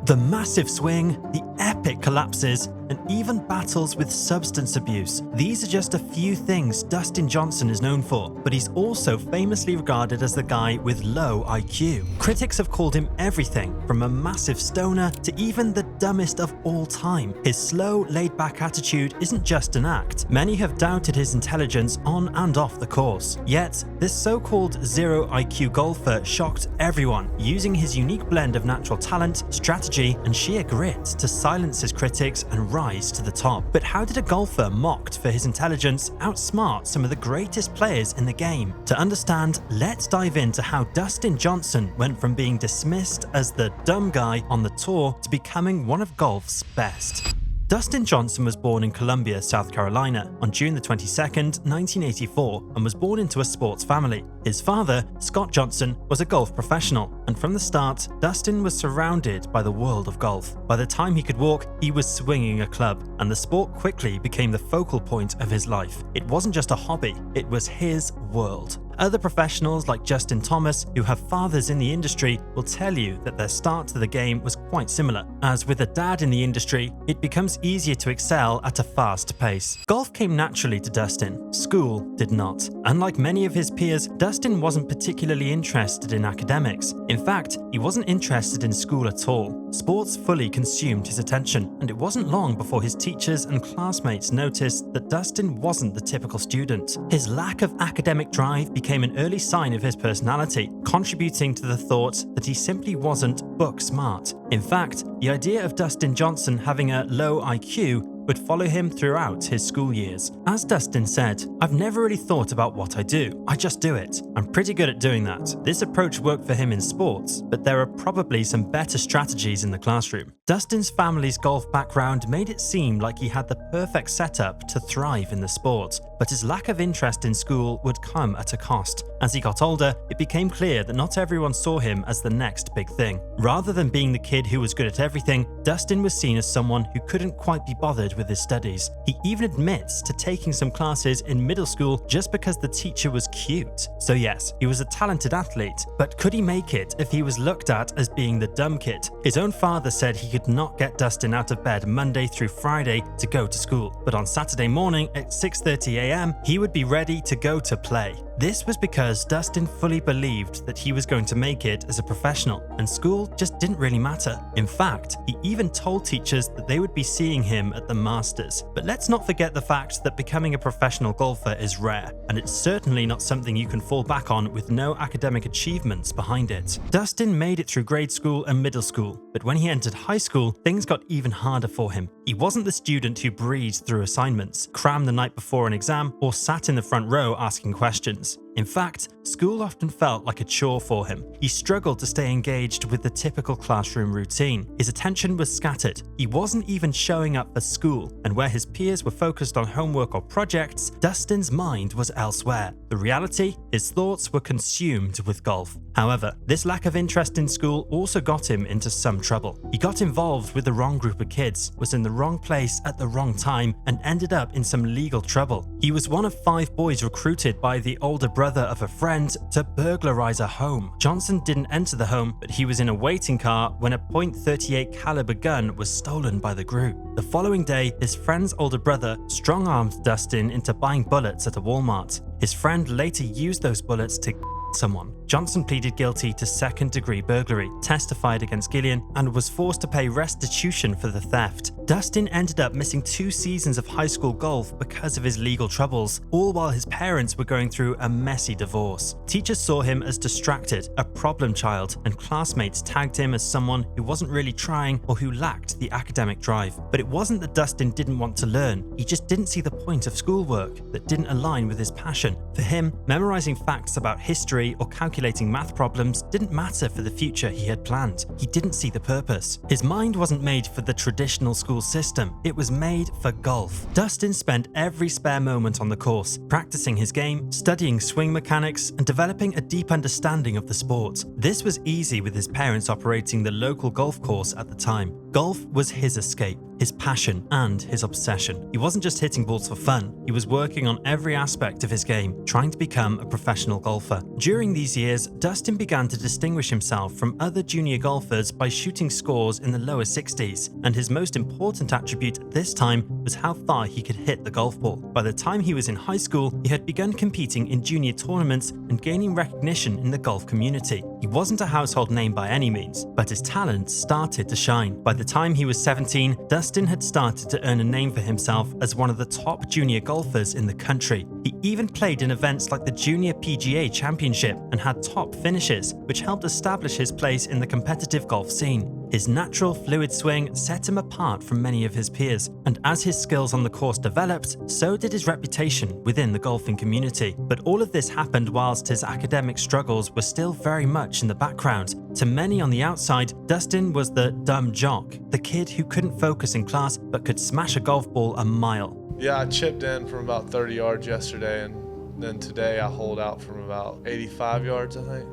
The massive swing, the epic collapses, and even battles with substance abuse. These are just a few things Dustin Johnson is known for, but he's also famously regarded as the guy with low IQ. Critics have called him everything from a massive stoner to even the dumbest of all time. His slow, laid-back attitude isn't just an act. Many have doubted his intelligence on and off the course. Yet, this so-called zero IQ golfer shocked everyone, using his unique blend of natural talent, strategy, and sheer grit to silence his critics and rise to the top. But how did a golfer mocked for his intelligence outsmart some of the greatest players in the game? To understand, let's dive into how Dustin Johnson went from being dismissed as the dumb guy on the tour to becoming one of golf's best. Dustin Johnson was born in Columbia, South Carolina on June the 22nd, 1984, and was born into a sports family. His father, Scott Johnson, was a golf professional, and from the start, Dustin was surrounded by the world of golf. By the time he could walk, he was swinging a club, and the sport quickly became the focal point of his life. It wasn't just a hobby, it was his world. Other professionals like Justin Thomas, who have fathers in the industry, will tell you that their start to the game was quite similar. As with a dad in the industry, it becomes easier to excel at a fast pace. Golf came naturally to Dustin, school did not. Unlike many of his peers, Dustin wasn't particularly interested in academics. In fact, he wasn't interested in school at all. Sports fully consumed his attention, and it wasn't long before his teachers and classmates noticed that Dustin wasn't the typical student. His lack of academic drive became an early sign of his personality, contributing to the thought that he simply wasn't book smart. In fact, the idea of Dustin Johnson having a low IQ would follow him throughout his school years. As Dustin said, "I've never really thought about what I do. I just do it. I'm pretty good at doing that." This approach worked for him in sports, but there are probably some better strategies in the classroom. Dustin's family's golf background made it seem like he had the perfect setup to thrive in the sport, but his lack of interest in school would come at a cost. As he got older, it became clear that not everyone saw him as the next big thing. Rather than being the kid who was good at everything, Dustin was seen as someone who couldn't quite be bothered with his studies. He even admits to taking some classes in middle school just because the teacher was cute. So yes, he was a talented athlete, but could he make it if he was looked at as being the dumb kid? His own father said he could not get Dustin out of bed Monday through Friday to go to school, but on Saturday morning at 6:30 a.m., he would be ready to go to play. This was because Dustin fully believed that he was going to make it as a professional, and school just didn't really matter. In fact, he even told teachers that they would be seeing him at the Masters. But let's not forget the fact that becoming a professional golfer is rare, and it's certainly not something you can fall back on with no academic achievements behind it. Dustin made it through grade school and middle school, but when he entered high school, things got even harder for him. He wasn't the student who breezed through assignments, crammed the night before an exam, or sat in the front row asking questions. In fact, school often felt like a chore for him. He struggled to stay engaged with the typical classroom routine. His attention was scattered. He wasn't even showing up for school, and where his peers were focused on homework or projects, Dustin's mind was elsewhere. The reality? His thoughts were consumed with golf. However, this lack of interest in school also got him into some trouble. He got involved with the wrong group of kids, was in the wrong place at the wrong time, and ended up in some legal trouble. He was one of 5 boys recruited by the older brother of a friend to burglarize a home. Johnson didn't enter the home, but he was in a waiting car when a .38 caliber gun was stolen by the group. The following day, his friend's older brother strong-armed Dustin into buying bullets at a Walmart. His friend later used those bullets to someone. Johnson pleaded guilty to second-degree burglary, testified against Gillian, and was forced to pay restitution for the theft. Dustin ended up missing 2 seasons of high school golf because of his legal troubles, all while his parents were going through a messy divorce. Teachers saw him as distracted, a problem child, and classmates tagged him as someone who wasn't really trying or who lacked the academic drive. But it wasn't that Dustin didn't want to learn, he just didn't see the point of schoolwork that didn't align with his passion. For him, memorizing facts about history or calculating math problems didn't matter for the future he had planned. He didn't see the purpose. His mind wasn't made for the traditional school system, it was made for golf. Dustin spent every spare moment on the course, practicing his game, studying swing mechanics, and developing a deep understanding of the sport. This was easy with his parents operating the local golf course at the time. Golf was his escape. his passion, and his obsession. He wasn't just hitting balls for fun, he was working on every aspect of his game, trying to become a professional golfer. During these years, Dustin began to distinguish himself from other junior golfers by shooting scores in the lower 60s, and his most important attribute at this time was how far he could hit the golf ball. By the time he was in high school, he had begun competing in junior tournaments and gaining recognition in the golf community. He wasn't a household name by any means, but his talents started to shine. By the time he was 17, Dustin had started to earn a name for himself as one of the top junior golfers in the country. He even played in events like the Junior PGA Championship and had top finishes, which helped establish his place in the competitive golf scene. His natural fluid swing set him apart from many of his peers, and as his skills on the course developed, so did his reputation within the golfing community. But all of this happened whilst his academic struggles were still very much in the background. To many on the outside, Dustin was the dumb jock, the kid who couldn't focus in class but could smash a golf ball a mile. Yeah, I chipped in from about 30 yards yesterday, and then today I holed out from about 85 yards, I think.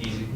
Easy.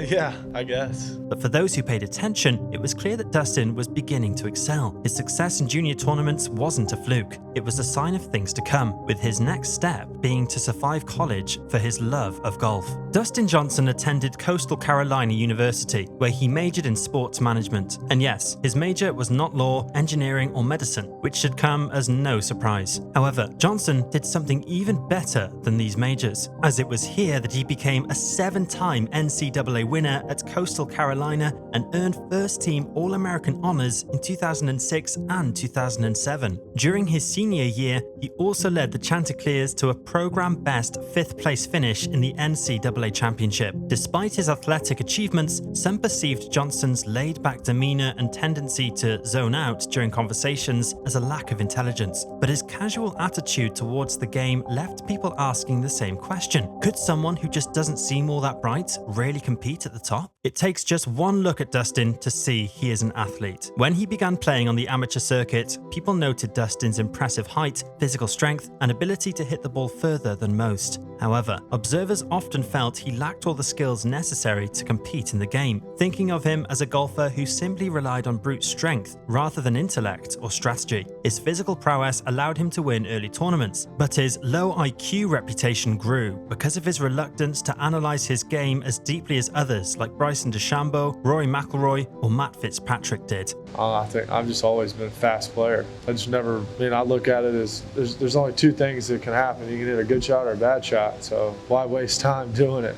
Yeah, I guess. But for those who paid attention, it was clear that Dustin was beginning to excel. His success in junior tournaments wasn't a fluke. It was a sign of things to come, with his next step being to survive college for his love of golf. Dustin Johnson attended Coastal Carolina University, where he majored in sports management. And yes, his major was not law, engineering, or medicine, which should come as no surprise. However, Johnson did something even better than these majors, as it was here that he became a 7-time NCAA winner at Coastal Carolina and earned first-team All-American honors in 2006 and 2007. During his senior year, he also led the Chanticleers to a program-best 5th-place finish in the NCAA Championship. Despite his athletic achievements, some perceived Johnson's laid-back demeanor and tendency to zone out during conversations as a lack of intelligence. But his casual attitude towards the game left people asking the same question. Could someone who just doesn't seem all that bright really compete at the top? It takes just one look at Dustin to see he is an athlete. When he began playing on the amateur circuit, people noted Dustin's impressive height, physical strength, and ability to hit the ball further than most. However, observers often felt he lacked all the skills necessary to compete in the game, thinking of him as a golfer who simply relied on brute strength rather than intellect or strategy. His physical prowess allowed him to win early tournaments, but his low IQ reputation grew because of his reluctance to analyze his game as deeply as others like Bryson DeChambeau, Rory McIlroy, or Matt Fitzpatrick did. I think I've just always been a fast player. I look at it as there's only two things that can happen. You can hit a good shot or a bad shot, so why waste time doing it?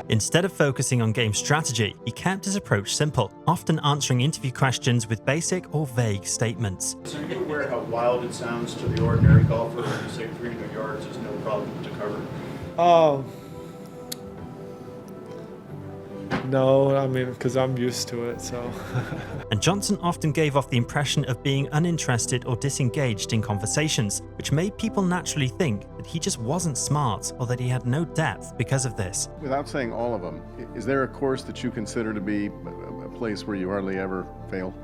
Instead of focusing on game strategy, he kept his approach simple, often answering interview questions with basic or vague statements. So are you aware how wild it sounds to the ordinary golfer when you say 300 yards is no problem to cover? No, because I'm used to it, so. And Johnson often gave off the impression of being uninterested or disengaged in conversations, which made people naturally think that he just wasn't smart or that he had no depth because of this. Without saying all of them, is there a course that you consider to be a place where you hardly ever fail?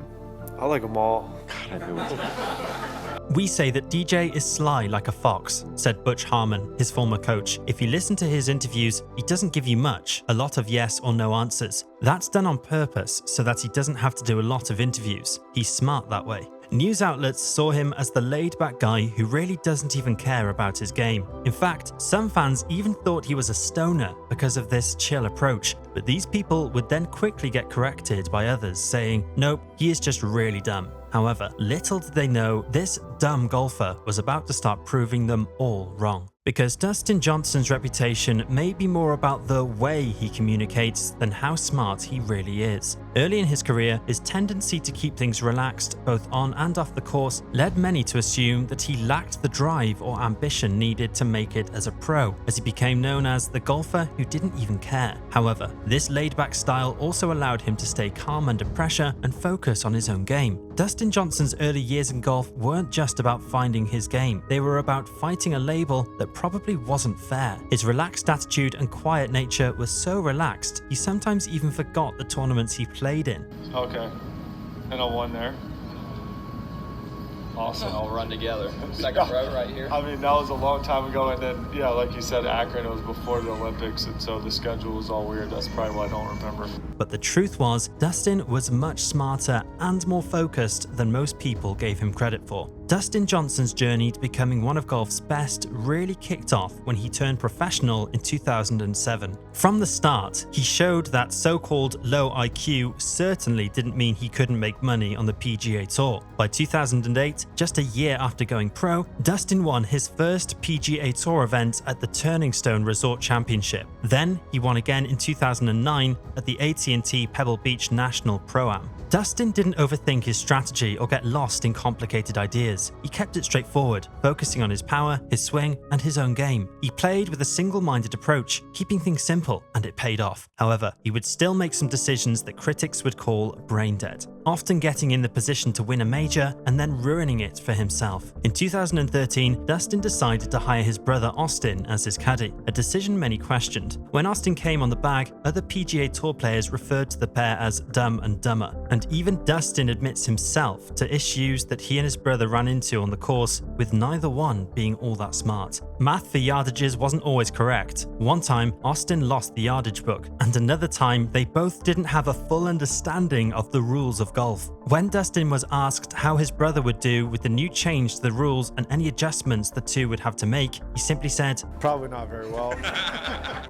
I like them all. God, I knew it. We say that DJ is sly like a fox, said Butch Harmon, his former coach. If you listen to his interviews, he doesn't give you much, a lot of yes or no answers. That's done on purpose so that he doesn't have to do a lot of interviews. He's smart that way. News outlets saw him as the laid-back guy who really doesn't even care about his game. In fact, some fans even thought he was a stoner because of this chill approach, but these people would then quickly get corrected by others saying, nope, he is just really dumb. However, little did they know this dumb golfer was about to start proving them all wrong. Because Dustin Johnson's reputation may be more about the way he communicates than how smart he really is. Early in his career, his tendency to keep things relaxed, both on and off the course, led many to assume that he lacked the drive or ambition needed to make it as a pro, as he became known as the golfer who didn't even care. However, this laid-back style also allowed him to stay calm under pressure and focus on his own game. Dustin Johnson's early years in golf weren't just about finding his game, they were about fighting a label that probably wasn't fair. His relaxed attitude and quiet nature was so relaxed, he sometimes even forgot the tournaments he played in. Okay, and I won there. Awesome. All run together. Second row right here. I mean, that was a long time ago, and then, yeah, like you said, Akron, it was before the Olympics, and so the schedule was all weird. That's probably why I don't remember. But the truth was, Dustin was much smarter and more focused than most people gave him credit for. Dustin Johnson's journey to becoming one of golf's best really kicked off when he turned professional in 2007. From the start, he showed that so-called low IQ certainly didn't mean he couldn't make money on the PGA Tour. By 2008, just a year after going pro, Dustin won his first PGA Tour event at the Turning Stone Resort Championship. Then he won again in 2009 at the AT&T Pebble Beach National Pro-Am. Dustin didn't overthink his strategy or get lost in complicated ideas. He kept it straightforward, focusing on his power, his swing, and his own game. He played with a single-minded approach, keeping things simple, and it paid off. However, he would still make some decisions that critics would call brain dead, often getting in the position to win a major and then ruining it for himself. In 2013, Dustin decided to hire his brother Austin as his caddy, a decision many questioned. When Austin came on the bag, other PGA Tour players referred to the pair as dumb and dumber, and even Dustin admits himself to issues that he and his brother ran into on the course, with neither one being all that smart. Math for yardages wasn't always correct. One time, Austin lost the yardage book, and another time, they both didn't have a full understanding of the rules of golf. When Dustin was asked how his brother would do with the new change to the rules and any adjustments the two would have to make, he simply said, Probably not very well.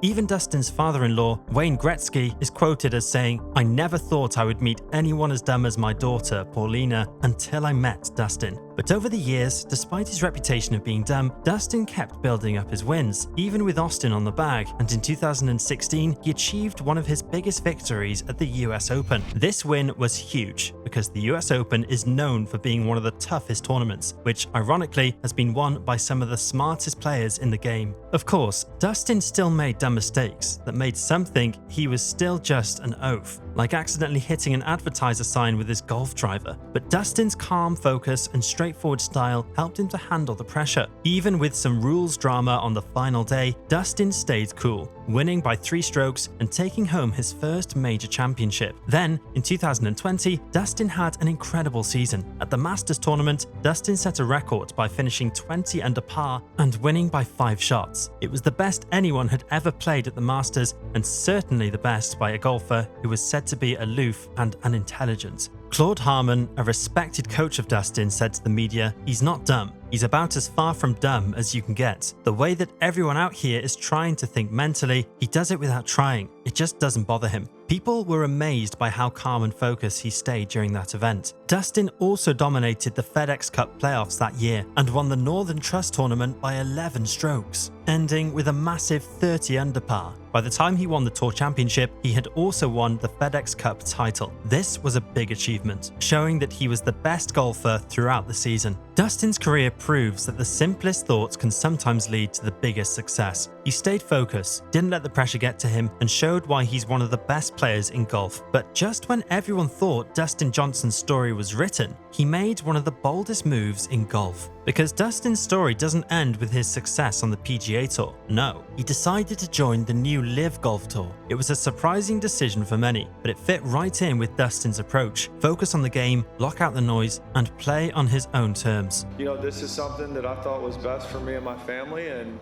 Even Dustin's father-in-law, Wayne Gretzky, is quoted as saying, "I never thought I would meet anyone as dumb as my daughter, Paulina, until I met Dustin." But over the years, despite his reputation of being dumb, Dustin kept building up his wins, even with Austin on the bag, and in 2016, he achieved one of his biggest victories at the US Open. This win was huge, because the US Open is known for being one of the toughest tournaments, which ironically has been won by some of the smartest players in the game. Of course, Dustin still made dumb mistakes that made some think he was still just an oaf, like accidentally hitting an advertiser sign with his golf driver. But Dustin's calm focus and straightforward style helped him to handle the pressure. Even with some rules drama on the final day, Dustin stayed cool, winning by 3 strokes and taking home his first major championship. Then, in 2020, Dustin had an incredible season. At the Masters tournament, Dustin set a record by finishing 20 under par and winning by 5 shots. It was the best anyone had ever played at the Masters, and certainly the best by a golfer who was said to be aloof and unintelligent. Claude Harmon, a respected coach of Dustin, said to the media, "He's not dumb. He's about as far from dumb as you can get. The way that everyone out here is trying to think mentally, he does it without trying. It just doesn't bother him." People were amazed by how calm and focused he stayed during that event. Dustin also dominated the FedEx Cup playoffs that year and won the Northern Trust tournament by 11 strokes, ending with a massive 30 under par. By the time he won the Tour Championship, he had also won the FedEx Cup title. This was a big achievement, showing that he was the best golfer throughout the season. Dustin's career proves that the simplest thoughts can sometimes lead to the biggest success. He stayed focused, didn't let the pressure get to him, and showed why he's one of the best players in golf. But just when everyone thought Dustin Johnson's story was written, he made one of the boldest moves in golf. Because Dustin's story doesn't end with his success on the PGA Tour. No, he decided to join the new LIV Golf Tour. It was a surprising decision for many, but it fit right in with Dustin's approach. Focus on the game, block out the noise, and play on his own terms. You know, this is something that I thought was best for me and my family, and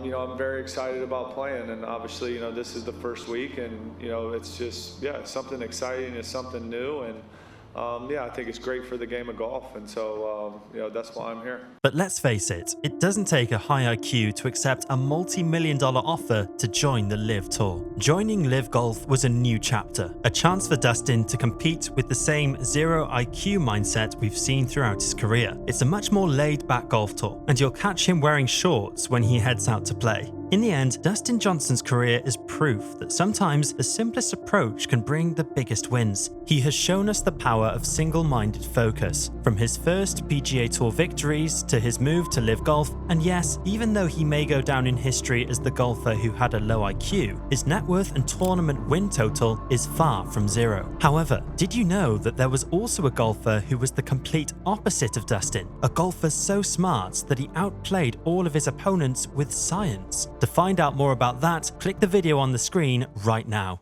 you know, I'm very excited about playing, and obviously, you know, this is the first week, and you know, it's just, yeah, it's something exciting, it's something new, and yeah, I think it's great for the game of golf, and so, you know, that's why I'm here. But let's face it doesn't take a high IQ to accept a multi-million-dollar offer to join the LIV Tour. Joining LIV Golf was a new chapter, a chance for Dustin to compete with the same zero IQ mindset we've seen throughout his career. It's a much more laid-back golf tour, and you'll catch him wearing shorts when he heads out to play. In the end, Dustin Johnson's career is proof that sometimes the simplest approach can bring the biggest wins. He has shown us the power of single-minded focus, from his first PGA Tour victories to his move to LIV Golf, and yes, even though he may go down in history as the golfer who had a low IQ, his net worth and tournament win total is far from zero. However, did you know that there was also a golfer who was the complete opposite of Dustin? A golfer so smart that he outplayed all of his opponents with science. To find out more about that, click the video on the screen right now.